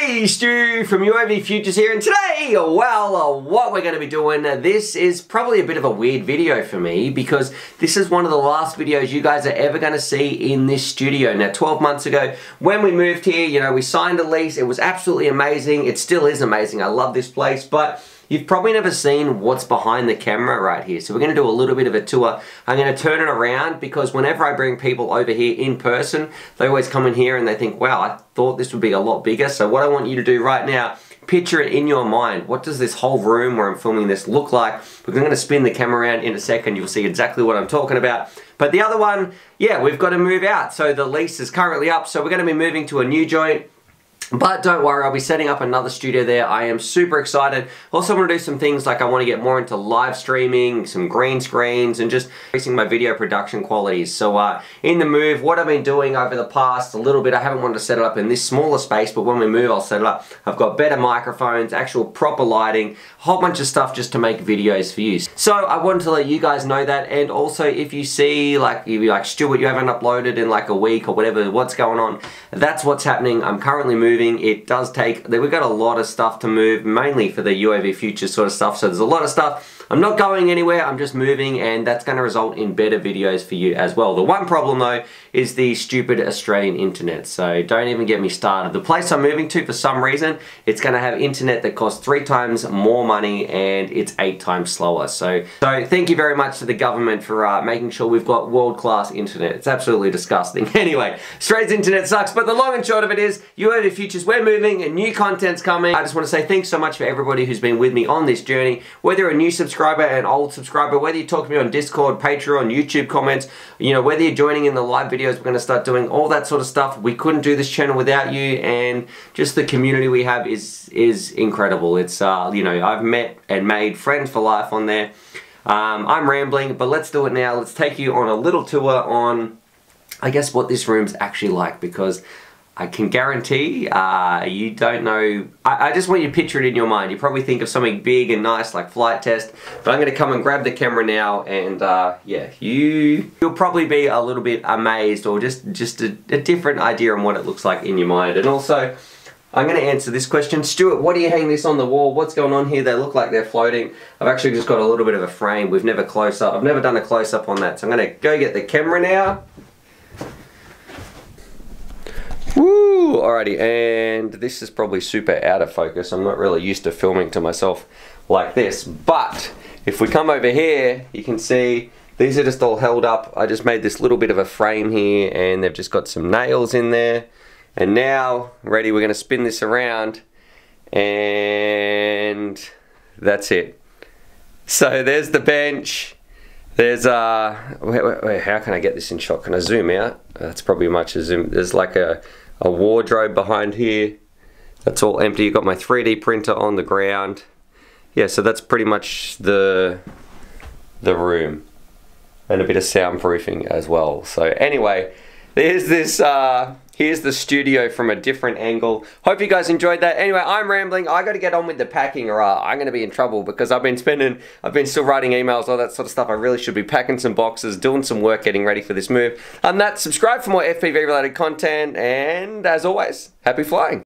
Hey, Stu from UAVfutures here, and today, well, what we're going to be doing, this is probably a bit of a weird video for me because this is one of the last videos you guys are ever going to see in this studio. Now, 12 months ago, when we moved here, you know, we signed a lease. It was absolutely amazing. It still is amazing. I love this place, but you've probably never seen what's behind the camera right here. So we're going to do a little bit of a tour. I'm going to turn it around because whenever I bring people over here in person, they always come in here and they think, wow, I thought this would be a lot bigger. So what I want you to do right now, picture it in your mind. What does this whole room where I'm filming this look like? Because I'm going to spin the camera around in a second. You'll see exactly what I'm talking about. But the other one, yeah, we've got to move out. So the lease is currently up. So we're going to be moving to a new joint. But don't worry, I'll be setting up another studio there. I am super excited. Also want to do some things like I want to get more into live streaming, some green screens, and just increasing my video production qualities. So in the move, what I've been doing over the past a little bit, I haven't wanted to set it up in this smaller space, but when we move, I'll set it up. I've got better microphones, actual proper lighting, a whole bunch of stuff just to make videos for you. So I wanted to let you guys know that, and also if you see, like, if you're like, Stuart, you haven't uploaded in like a week or whatever, what's going on, that's what's happening. I'm currently moving. It does take, we've got a lot of stuff to move, mainly for the UAVfutures sort of stuff, so there's a lot of stuff. I'm not going anywhere, I'm just moving, and that's going to result in better videos for you as well. The one problem though is the stupid Australian internet, so don't even get me started. The place I'm moving to, for some reason, it's going to have internet that costs 3 times more money and it's 8 times slower. So thank you very much to the government for making sure we've got world-class internet. It's absolutely disgusting. Anyway, Australia's internet sucks, but the long and short of it is, UAVfutures, we're moving and new content's coming. I just want to say thanks so much for everybody who's been with me on this journey, whether a new subscriber, an old subscriber, whether you talk to me on Discord, Patreon, YouTube comments, you know, whether you're joining in the live videos, we're going to start doing all that sort of stuff. We couldn't do this channel without you, and just the community we have is incredible. It's you know, I've met and made friends for life on there. I'm rambling, but let's do it now. Let's take you on a little tour on, I guess, what this room's actually like, because I can guarantee you don't know. I just want you to picture it in your mind. You probably think of something big and nice like Flight Test, but I'm going to come and grab the camera now, and yeah, you'll probably be a little bit amazed, or just a different idea on what it looks like in your mind. And also, I'm going to answer this question. Stuart, what do you hang this on the wall? What's going on here? They look like they're floating. I've actually just got a little bit of a frame. I've never done a close-up on that, so I'm going to go get the camera now. Woo! Alrighty, and this is probably super out of focus. I'm not really used to filming to myself like this, but if we come over here, you can see these are just all held up. I just made this little bit of a frame here, and they've just got some nails in there. And now, ready, we're going to spin this around, and that's it. So there's the bench. There's wait, how can I get this in shot? Can I zoom out? That's probably much a zoom. There's like a wardrobe behind here. That's all empty. You've got my 3D printer on the ground. Yeah, so that's pretty much the room. And a bit of soundproofing as well. So anyway, there's this here's the studio from a different angle. Hope you guys enjoyed that. Anyway, I'm rambling. I got to get on with the packing, or I'm going to be in trouble, because I've been still writing emails, all that sort of stuff. I really should be packing some boxes, doing some work, getting ready for this move. And that, subscribe for more FPV related content, and as always, happy flying.